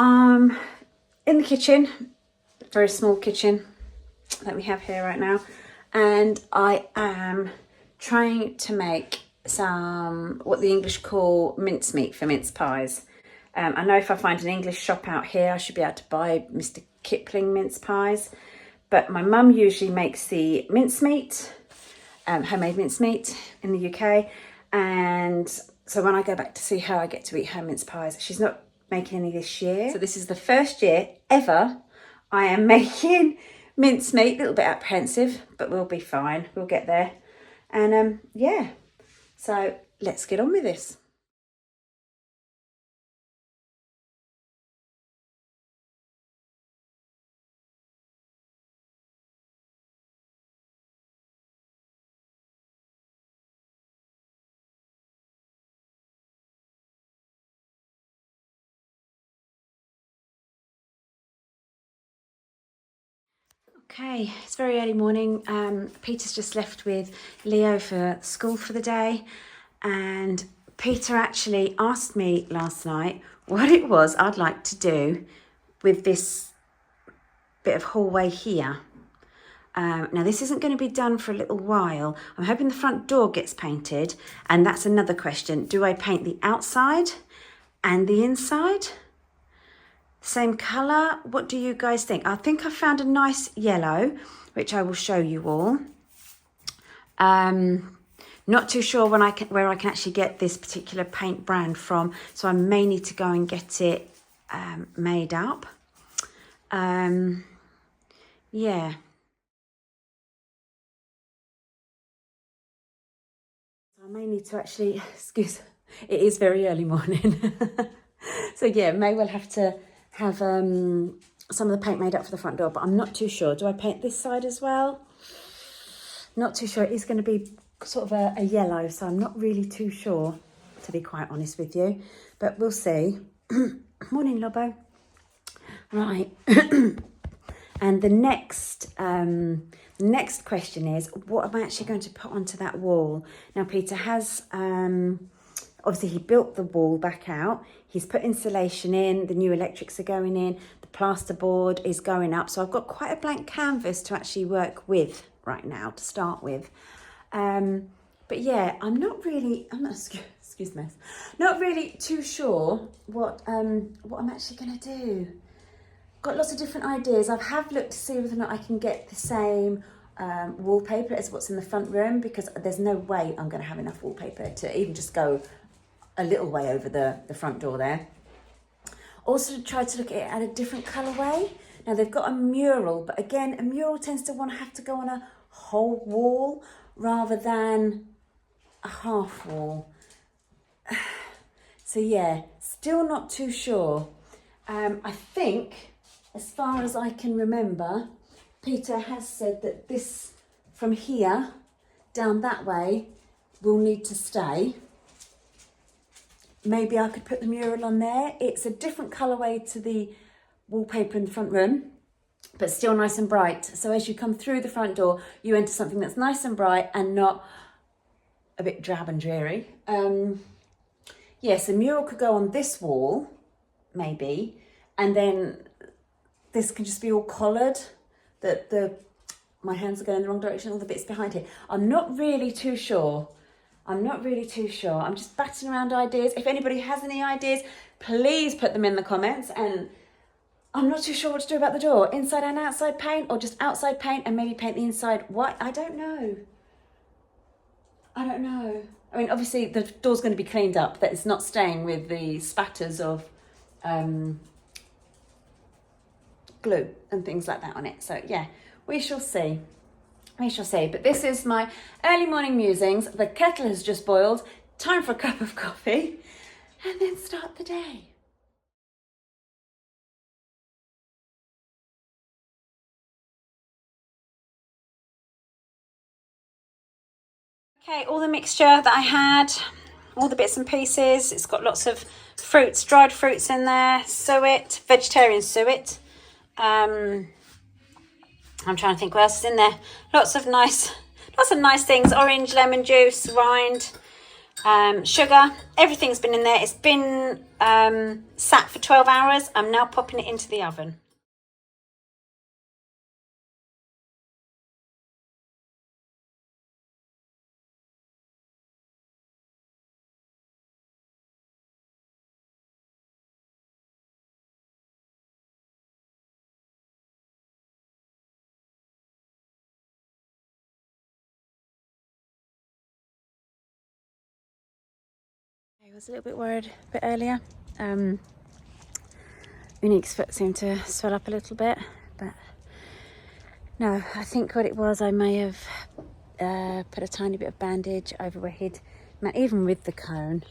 In the kitchen, very small kitchen that we have here right now, and I am trying to make some what the English call mincemeat for mince pies. I know if I find an English shop out here, I should be able to buy Mr. Kipling mince pies, but my mum usually makes the mincemeat, homemade mincemeat in the UK, and so when I go back to see her, I get to eat her mince pies. She's not making any this year, so this is the first year ever I am making mincemeat. A little bit apprehensive, but we'll be fine. We'll get there. And yeah, so let's get on with this. Okay, it's very early morning. Peter's just left with Leo for school for the day, and Peter actually asked me last night what it was I'd like to do with this bit of hallway here. Now this isn't going to be done for a little while. I'm hoping the front door gets painted, and that's another question. Do I paint the outside and the inside? Same colour? What do you guys think? I think I found a nice yellow, which I will show you all. Not too sure where I can actually get this particular paint brand from, so I may need to go and get it made up. Yeah. I may need to actually, excuse, it is very early morning. So yeah, may well have to have some of the paint made up for the front door, but I'm not too sure. Do I paint this side as well? Not too sure. It is going to be sort of a yellow, so I'm not really too sure, to be quite honest with you, but we'll see. Morning, Lobo. Right. And the next question is, what am I actually going to put onto that wall? Now, Peter has obviously he built the wall back out. He's put insulation in, the new electrics are going in, the plasterboard is going up. So I've got quite a blank canvas to actually work with right now to start with. But yeah, I'm not really too sure what I'm actually going to do. Got lots of different ideas. I have looked to see whether or not I can get the same wallpaper as what's in the front room, because there's no way I'm going to have enough wallpaper to even just go a little way over the front door there. Also tried to look at it at a different colourway. Now they've got a mural, but again, a mural tends to want to have to go on a whole wall rather than a half wall. So yeah, still not too sure. I think, as far as I can remember, Peter has said that this from here down that way will need to stay. Maybe I could put the mural on there. It's a different colourway to the wallpaper in the front room, but still nice and bright. So as you come through the front door, you enter something that's nice and bright and not a bit drab and dreary. Yes, a mural could go on this wall, maybe, and then this can just be all collared. My hands are going in the wrong direction, all the bits behind here. I'm not really too sure. I'm just batting around ideas. If anybody has any ideas, please put them in the comments. And I'm not too sure what to do about the door. Inside and outside paint, or just outside paint and maybe paint the inside white. I don't know. I mean, obviously the door's going to be cleaned up. That it's not staying with the spatters of glue and things like that on it. So yeah, we shall see. But this is my early morning musings. The kettle has just boiled. Time for a cup of coffee and then start the day. Okay, all the mixture that I had, all the bits and pieces. It's got lots of fruits, dried fruits in there, suet, vegetarian suet. I'm trying to think what else is in there. Lots of nice things. Orange, lemon juice, rind, sugar, everything's been in there. It's been sat for 12 hours. I'm now popping it into the oven. I was a little bit worried a bit earlier. Unique's foot seemed to swell up a little bit, but no, I think what it was, I may have put a tiny bit of bandage over where even with the cone,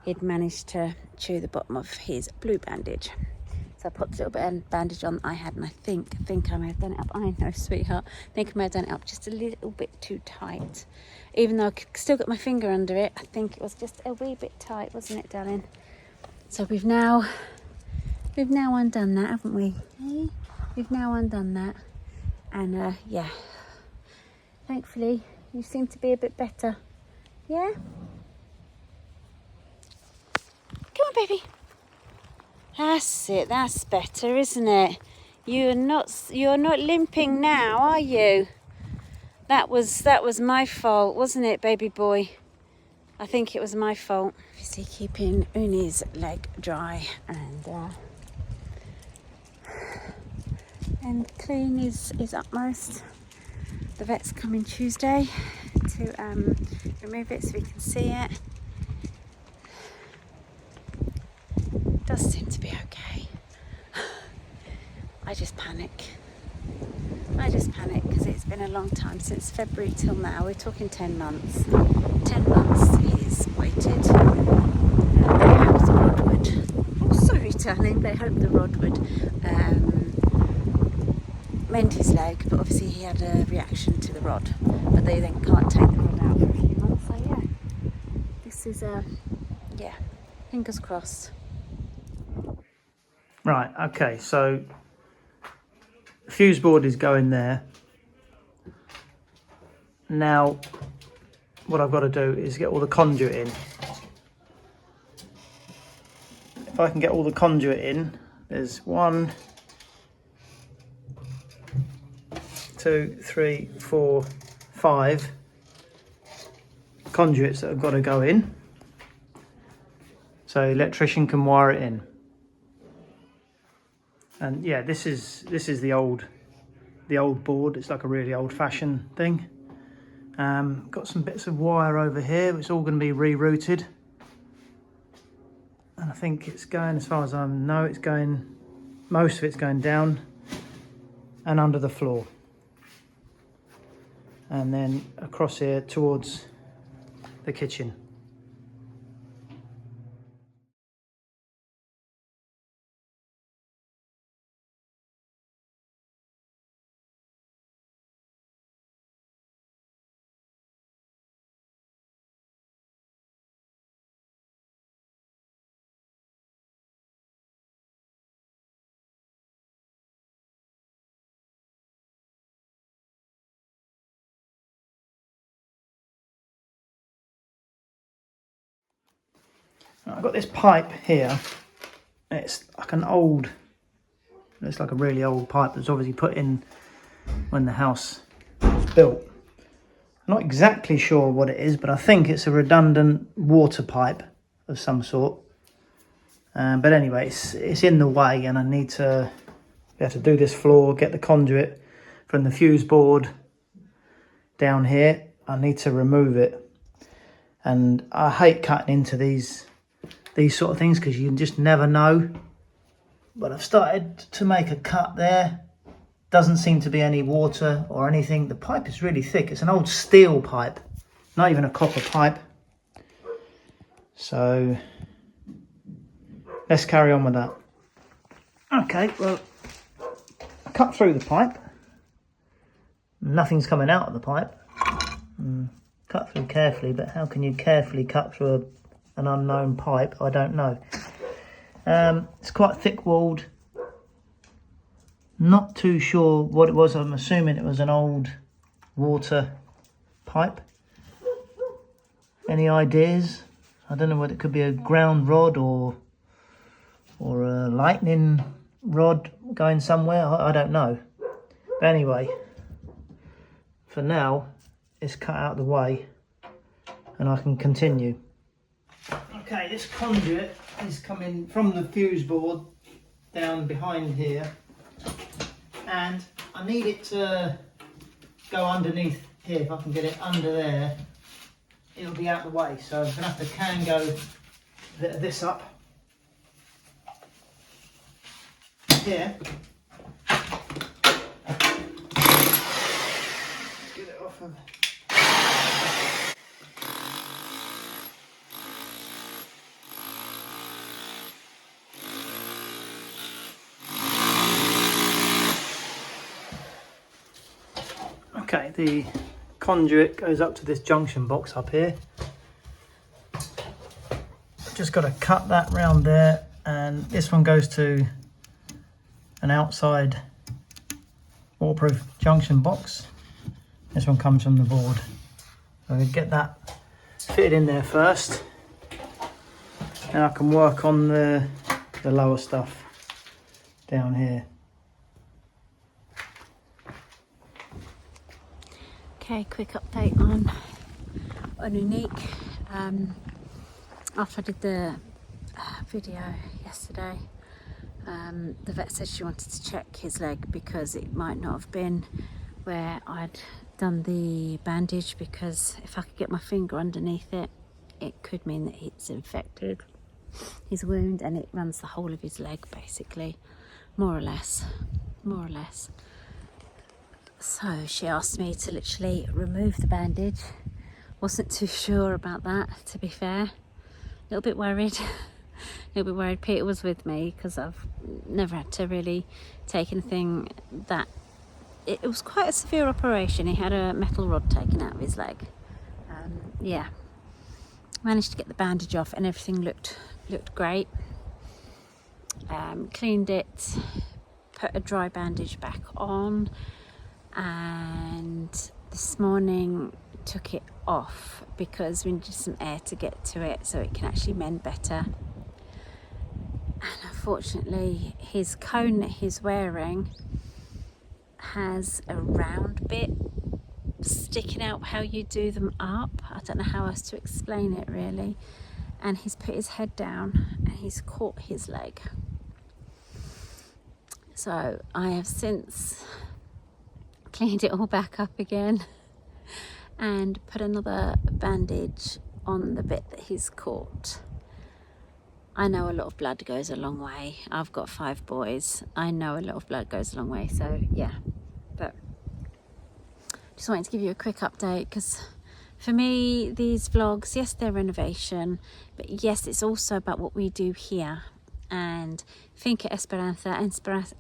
he'd managed to chew the bottom of his blue bandage. So I popped a little bit of bandage on that I had, and I think I may have done it up. I know, sweetheart. I think I may have done it up just a little bit too tight. Even though I still got my finger under it, I think it was just a wee bit tight, wasn't it, darling? So we've now undone that, haven't we? Hey? We've now undone that, and yeah, thankfully you seem to be a bit better. Yeah. Come on, baby. That's it. That's better, isn't it? You're not limping now, are you? That was my fault, wasn't it, baby boy? I think it was my fault. Obviously keeping Uni's leg dry and clean is utmost. The vet's coming Tuesday to remove it so we can see it. It does seem to be okay. I just panic because it's been a long time since February till now. We're talking 10 months. 10 months he's waited. They hoped the rod would, oh sorry darling, they hoped the rod would mend his leg, but obviously he had a reaction to the rod. But they then can't take the rod out for a few months, so yeah. This is, yeah, fingers crossed. Right, okay, so the fuse board is going there. Now, what I've got to do is get all the conduit in. If I can get all the conduit in, there's 1, 2, 3, 4, 5 conduits that have got to go in. So the electrician can wire it in. And yeah, this is the old board. It's like a really old-fashioned thing. Got some bits of wire over here. It's all going to be rerouted, and I think it's going, as far as I know, it's going. Most of it's going down and under the floor, and then across here towards the kitchen. I've got this pipe here. It's like it's like a really old pipe that's obviously put in when the house was built. I'm not exactly sure what it is, but I think it's a redundant water pipe of some sort. But anyway, it's in the way, and I need to be able to do this floor, get the conduit from the fuse board down here. I need to remove it, and I hate cutting into these sort of things because you just never know. But I've started to make a cut there. Doesn't seem to be any water or anything. The pipe is really thick. It's an old steel pipe, not even a copper pipe. So let's carry on with that. Okay, well, I cut through the pipe. Nothing's coming out of the pipe. Cut through carefully, but how can you carefully cut through an unknown pipe? I don't know. It's quite thick-walled. Not too sure what it was. I'm assuming it was an old water pipe. Any ideas? I don't know whether it could be a ground rod or a lightning rod going somewhere. I don't know. But anyway, for now, it's cut out of the way and I can continue. Okay, this conduit is coming from the fuse board down behind here, and I need it to go underneath here. If I can get it under there, it'll be out of the way. So I'm going to have to Kango this up here. Get it off of. Okay, the conduit goes up to this junction box up here. Just got to cut that round there, and this one goes to an outside waterproof junction box. This one comes from the board. So I get that fitted in there first, and I can work on the lower stuff down here. Okay, quick update on Unique. After I did the video yesterday, the vet said she wanted to check his leg because it might not have been where I'd done the bandage, because if I could get my finger underneath it, it could mean that it's infected, his wound, and it runs the whole of his leg basically, more or less. So she asked me to literally remove the bandage. Wasn't too sure about that, to be fair. A little bit worried. Peter was with me because I've never had to really take anything that... It was quite a severe operation. He had a metal rod taken out of his leg. Yeah. Managed to get the bandage off and everything looked great. Cleaned it, put a dry bandage back on, and this morning took it off because we needed some air to get to it so it can actually mend better. And unfortunately his cone that he's wearing has a round bit sticking out how you do them up. I don't know how else to explain it really. And he's put his head down and he's caught his leg. So I have since cleaned it all back up again and put another bandage on the bit that he's caught. I know a lot of blood goes a long way. I've got 5 boys. I know a lot of blood goes a long way, so yeah. But just wanted to give you a quick update, because for me these vlogs, yes, they're renovation, but yes, it's also about what we do here. And Finca Esperanza,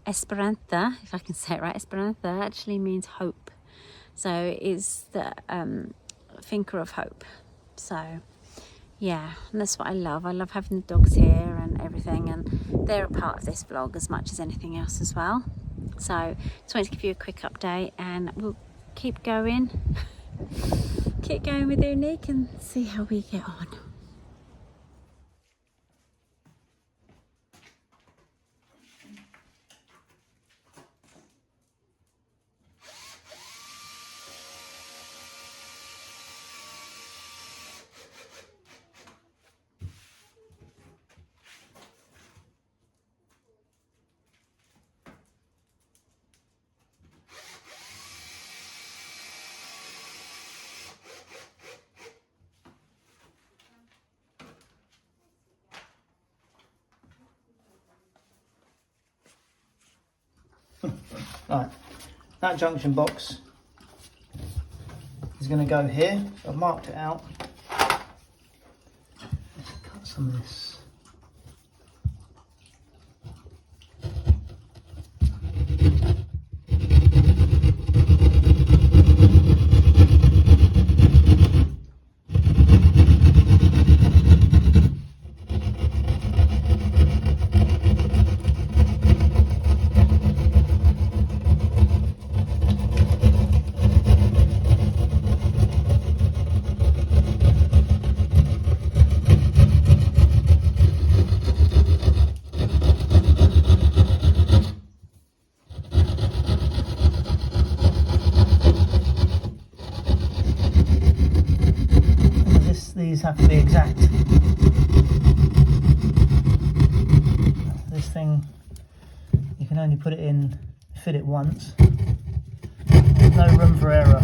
Esperanza, if I can say it right, Esperanza actually means hope. So it is the Finca of Hope. So yeah, and that's what I love. I love having the dogs here and everything, and they're a part of this vlog as much as anything else as well. So just wanted to give you a quick update, and we'll keep going with Unique and see how we get on. Right, that junction box is going to go here. So I've marked it out. Let's cut some of this. these have to be exact. This thing, you can only put it in, fit it once. There's no room for error.